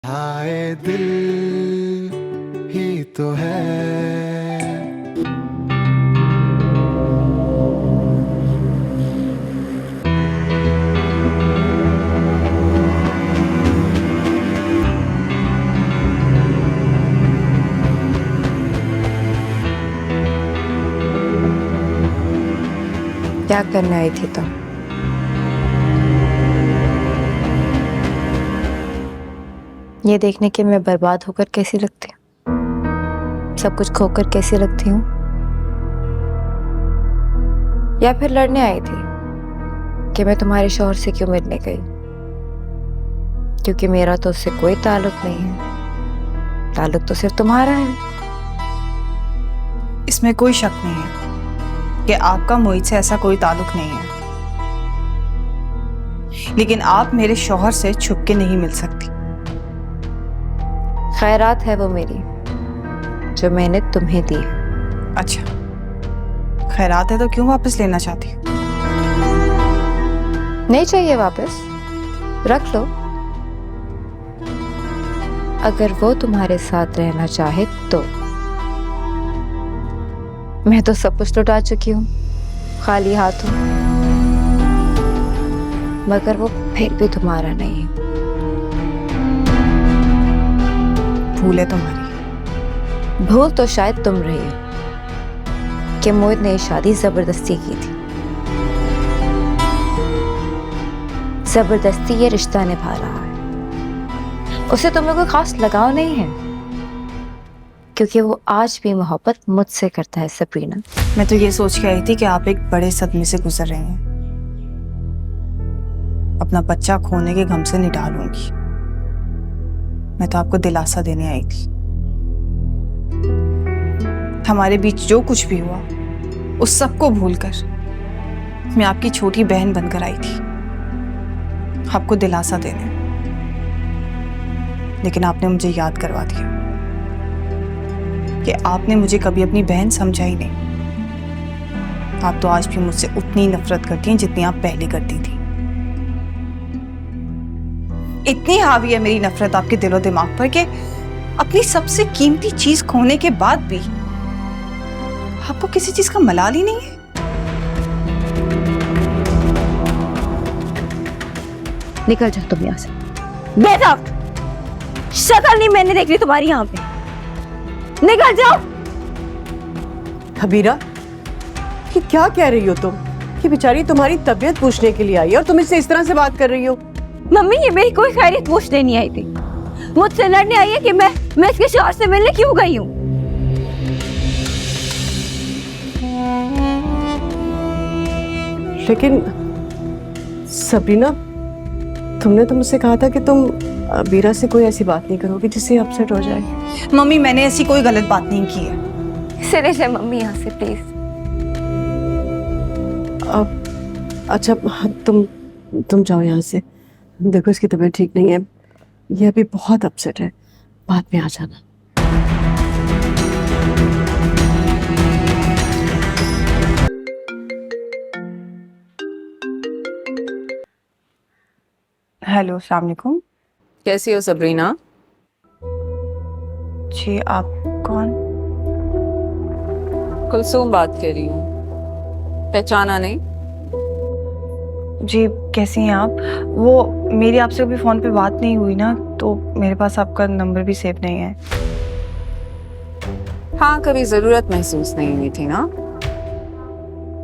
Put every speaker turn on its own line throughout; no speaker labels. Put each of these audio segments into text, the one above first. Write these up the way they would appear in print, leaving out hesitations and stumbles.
हाय दिल ही तो है।
क्या करने आई थी तुम? ये देखने कि मैं बर्बाद होकर कैसी लगती हूँ, सब कुछ खोकर कैसी लगती हूँ, या फिर लड़ने आई थी कि मैं तुम्हारे शौहर से क्यों मिलने गई? क्योंकि मेरा तो उससे कोई ताल्लुक नहीं है, ताल्लुक तो सिर्फ तुम्हारा है।
इसमें कोई शक नहीं है कि आपका मोहित से ऐसा कोई ताल्लुक नहीं है, लेकिन आप मेरे शौहर से छुप के नहीं मिल सकती।
खैरात है वो मेरी, जो मैंने तुम्हें दी है।
अच्छा, खैरात है तो क्यों वापस लेना चाहती हो?
नहीं चाहिए वापस, रख लो। अगर वो तुम्हारे साथ रहना चाहे तो। मैं तो सब कुछ लुटा चुकी हूँ, खाली हाथ हूँ, मगर वो फिर भी तुम्हारा नहीं है।
भूल है तुम्हारी।
भूल तो शायद तुम रही हो कि मोहित ने शादी जबरदस्ती की थी। जबरदस्ती ये रिश्ता निभा रहा है, उसे तुम्हें कोई खास लगाव नहीं है, क्योंकि वो आज भी मोहब्बत मुझसे करता है। सबरीना,
मैं तो ये सोच के आई थी कि आप एक बड़े सदमे से गुजर रहे हैं। अपना बच्चा खोने के गम से निकाल लूंगी। मैं तो आपको दिलासा देने आई थी। हमारे बीच जो कुछ भी हुआ उस सबको भूलकर मैं आपकी छोटी बहन बनकर आई थी, आपको दिलासा देने। लेकिन आपने मुझे याद करवा दिया कि आपने मुझे कभी अपनी बहन समझा ही नहीं। आप तो आज भी मुझसे उतनी नफरत करती हैं जितनी आप पहले करती थी। इतनी हावी है मेरी नफरत आपके दिलो दिमाग पर कि अपनी सबसे कीमती चीज खोने के बाद भी आपको किसी चीज का मलाल ही नहीं है।
निकल जाओ तुम यहाँ से। Get out. शक्ल नहीं मैंने देख ली तुम्हारी यहाँ पे। निकल जाओ।
हबीरा, ये क्या कह रही हो तुम? कि बेचारी तुम्हारी तबीयत पूछने के लिए आई है और तुम इससे इस तरह से बात कर रही हो।
मम्मी, ये मेरी कोई खैरियत पूछने नहीं आई थी, मुझसे लड़ने आई है कि मैं इसके शौहर से मिलने क्यों गई हूँ।
लेकिन सबरीना, तुमने तो मुझसे कहा था कि तुम बीरा से कोई ऐसी बात नहीं करोगी जिससे अपसेट हो जाए।
मम्मी, मैंने ऐसी कोई गलत बात नहीं की है।
चले जाए मम्मी यहाँ से प्लीज।
अच्छा, तुम जाओ यहाँ से। देखो, इसकी तबीयत ठीक नहीं है, ये अभी बहुत अपसेट है, बाद में आ जाना।
हेलो, अस्सलाम वालेकुम।
कैसी हो सबरीना?
जी, आप कौन?
कुलसूम बात कर रही हूँ, पहचाना नहीं?
जी, कैसी हैं आप? वो मेरी आपसे अभी फोन पे बात नहीं हुई ना, तो मेरे पास आपका नंबर भी सेव नहीं है।
हाँ, कभी जरूरत महसूस नहीं हुई थी ना?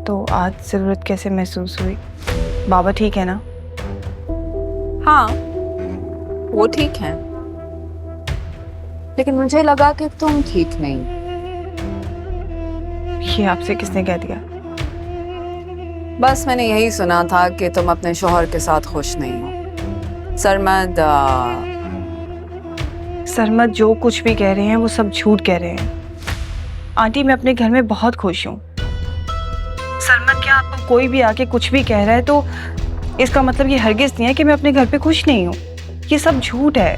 तो आज जरूरत कैसे महसूस हुई? बाबा ठीक है ना?
हाँ, वो ठीक है, लेकिन मुझे लगा कि तुम ठीक नहीं।
ये आपसे किसने कह दिया?
बस मैंने यही सुना था कि तुम अपने शौहर के साथ खुश नहीं हो।
सरमद जो कुछ भी कह रहे हैं वो सब झूठ कह रहे हैं। आंटी, मैं अपने घर में बहुत खुश हूँ। सरमद, क्या आपको कोई भी आके कुछ भी कह रहा है तो इसका मतलब ये हरगिज नहीं है कि मैं अपने घर पे खुश नहीं हूँ। ये सब झूठ है।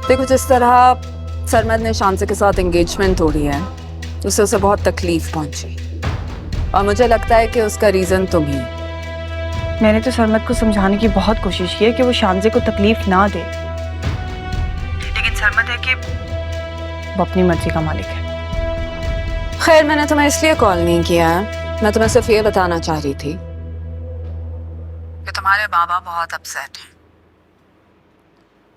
देखो, जिस तरह सरमद ने शांति के साथ एंगेजमेंट तोड़ी है, उससे उसे बहुत तकलीफ पहुंची, और मुझे लगता है कि उसका रीजन तुम ही।
मैंने तो सरमद को समझाने की बहुत कोशिश की है कि वो शांजे को तकलीफ ना दे, सरमद है कि वो अपनी मर्जी का मालिक है।
खैर, मैंने तुम्हें इसलिए कॉल नहीं किया है, मैं तुम्हें सिर्फ ये बताना चाह रही थी कि तुम्हारे बाबा बहुत अपसेट हैं।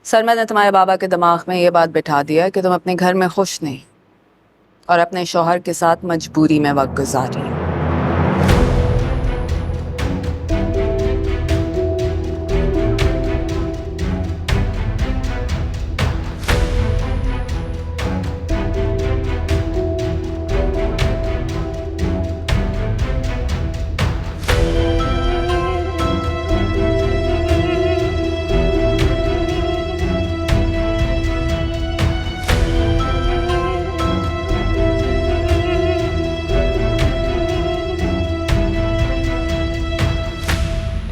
सरमद ने तुम्हारे बाबा के दिमाग में ये बात बिठा दिया कि तुम अपने घर में खुश नहीं और अपने शौहर के साथ मजबूरी में वक्त गुजार रही हो।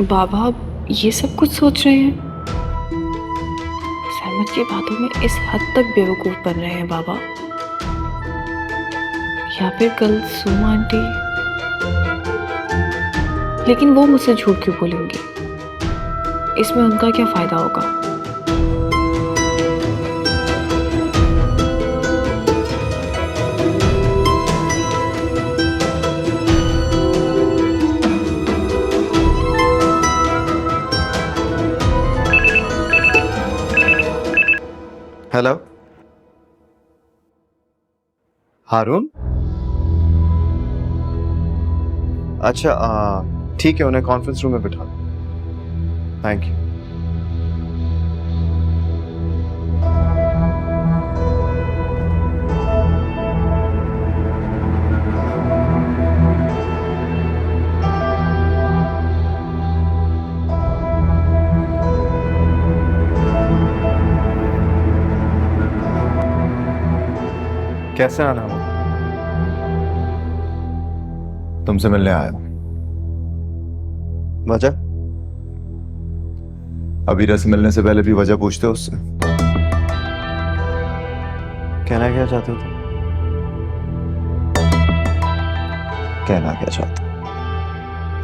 बाबा ये सब कुछ सोच रहे हैं? सरमद की बातों में इस हद तक बेवकूफ बन रहे हैं बाबा? या फिर कल सुमा आंटी? लेकिन वो मुझसे झूठ क्यों बोलेंगी? इसमें उनका क्या फायदा होगा?
हेलो हारून। अच्छा ठीक है, उन्हें कॉन्फ्रेंस रूम में बिठा दो। Thank you. कैसे आना हो?
तुमसे मिलने आया हूं।
वजह?
अबीरा से मिलने से पहले भी वजह पूछते हो उससे।
कहना क्या चाहते हो तुम?
कहना क्या चाहते हो?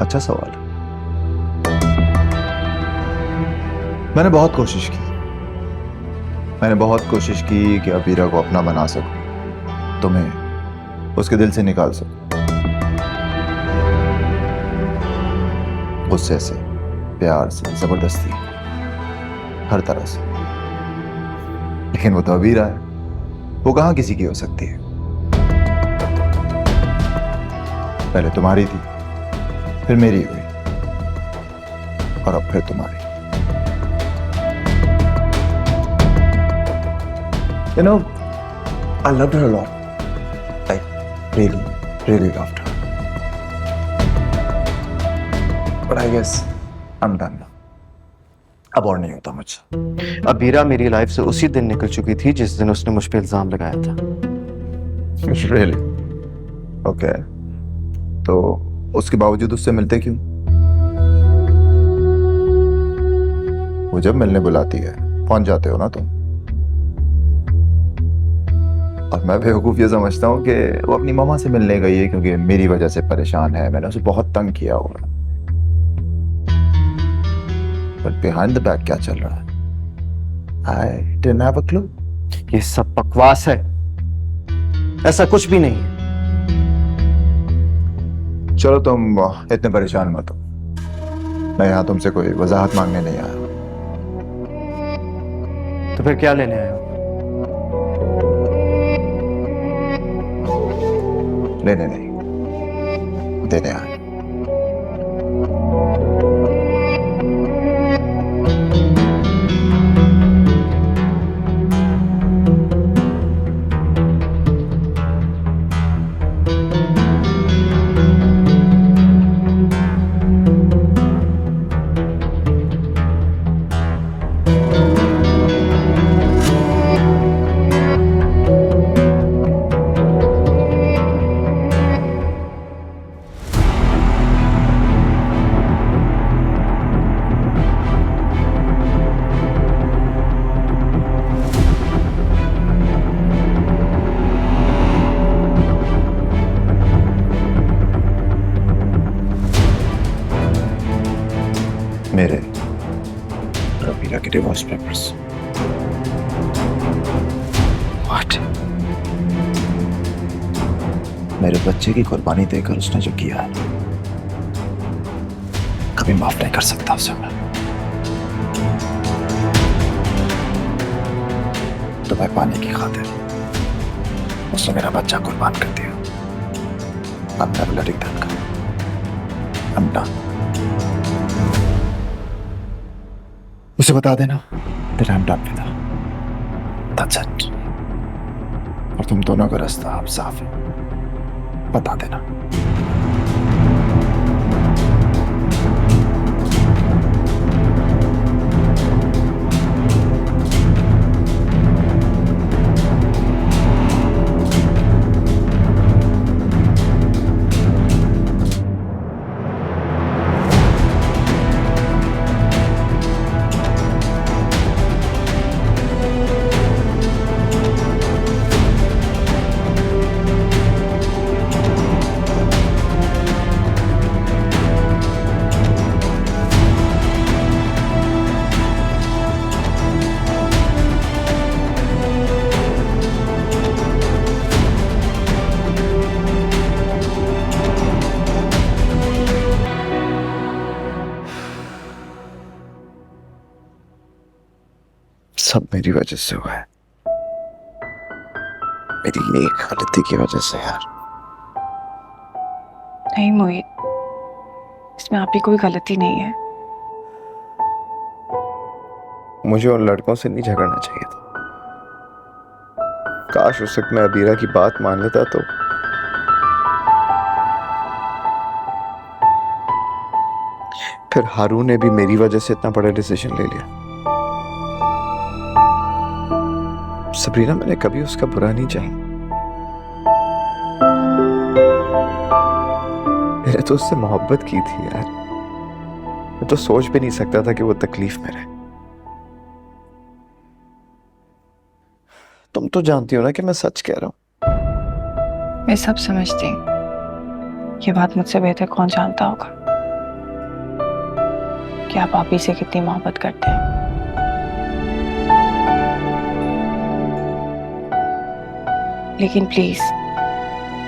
अच्छा सवाल है। मैंने बहुत कोशिश की। मैंने बहुत कोशिश की कि अबीरा को अपना बना सकूं, तुम्हें उसके दिल से निकाल सकूं, गुस्से से, प्यार से, जबरदस्ती, हर तरह से। लेकिन वो तो अबीरा है, वो कहां किसी की हो सकती है? पहले तुम्हारी थी, फिर मेरी हुई, और अब फिर तुम्हारी। You know, I loved her a lot. Really, really loved her. But I guess I'm done now. अब और नहीं होता मुझसे।
अबीरा मेरी लाइफ से उसी दिन निकल चुकी थी जिस दिन उसने मुझ पे इल्जाम लगाया था।
Really? Okay. तो उसके बावजूद उससे मिलते क्यों? वो जब मिलने बुलाती है पहुंच जाते हो ना तुम। और मैं बेवकूफ ये समझता हूँ कि वो अपनी मामा से मिलने गई है क्योंकि मेरी वजह से परेशान है, मैंने उसे बहुत तंग किया होगा। बट बिहाइंड द बैक क्या चल रहा है? I didn't have a clue.
ये सब बकवास है, ऐसा कुछ भी नहीं है।
चलो तुम इतने परेशान मत हो, मैं यहाँ तुमसे कोई वजाहत मांगने नहीं आया।
तो फिर क्या लेने आए हो?
लेने नहीं, देने आया। मेरे अबीरा के डिवोर्स पेपर्स। मेरे बच्चे की कुर्बानी देकर उसने जो किया है, कभी माफ नहीं कर सकता उसे मैं। तुम्हें पाने की खातिर उसने मेरा बच्चा कुर्बान कर दिया। I'm never letting that go. I'm done. उसे बता देना that I'm done with her. That's it. और तुम दोनों का रास्ता अब साफ है, बता देना। सब मेरी वजह से हुआ है, मेरी एक गलती की वजह से यार।
नहीं मोहित, इसमें आपकी कोई गलती नहीं है।
मुझे उन लड़कों से नहीं झगड़ना चाहिए था। काश उस वक्त मैं अबीरा की बात मान लेता तो। फिर हारून ने भी मेरी वजह से इतना बड़ा डिसीजन ले लिया। सबरीना, मैंने कभी उसका बुरा नहीं चाहा। मैंने तो उससे मोहब्बत की थी यार। मैं तो सोच भी नहीं सकता था कि वो तकलीफ में रहे। तुम तो जानती हो ना कि मैं सच कह रहा हूं।
मैं सब समझती हूँ। ये बात मुझसे बेहतर कौन जानता होगा कि आप ही से कितनी मोहब्बत करते हैं। लेकिन प्लीज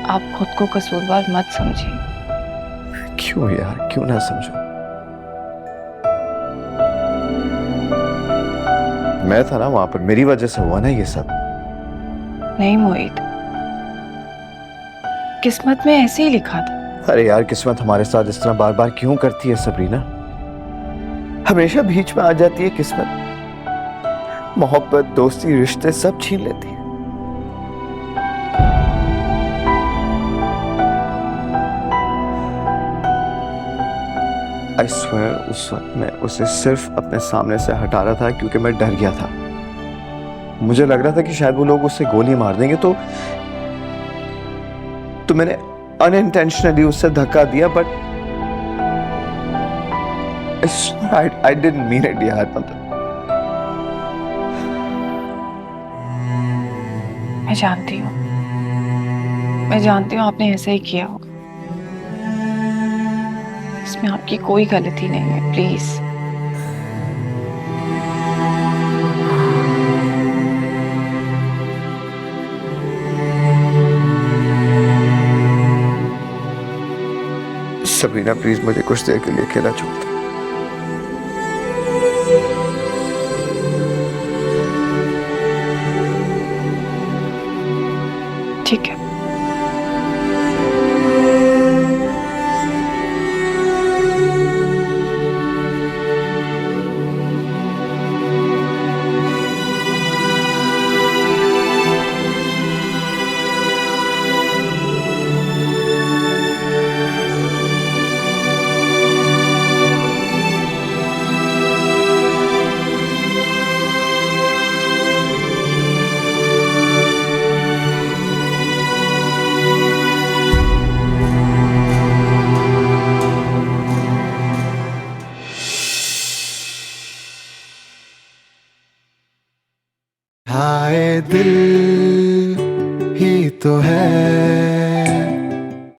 आप खुद को कसूरवार मत समझिए।
क्यों यार, क्यों ना समझो? मैं था ना वहां पर, मेरी वजह से हुआ ना ये सब।
नहीं मोहित, किस्मत में ऐसे ही लिखा था।
अरे यार, किस्मत हमारे साथ इस तरह बार बार क्यों करती है सबरीना? हमेशा बीच में आ जाती है किस्मत। मोहब्बत, दोस्ती, रिश्ते सब छीन लेती है। I swear, उस वक्त मैं उसे सिर्फ अपने सामने से हटा रहा था क्योंकि मैं डर गया था। मुझे लग रहा था कि शायद वो लोग उससे गोली मार देंगे, तो मैंने अनइंटेंशनली उससे धक्का दिया। But I didn't mean it यार। मतलब
मैं जानती हूँ आपने ऐसा ही किया होगा। इसमें आपकी कोई गलती नहीं है। प्लीज
सबरीना, प्लीज मुझे कुछ देर के लिए अकेला छोड़ दो।
ठीक है।
हाय दिल ही तो है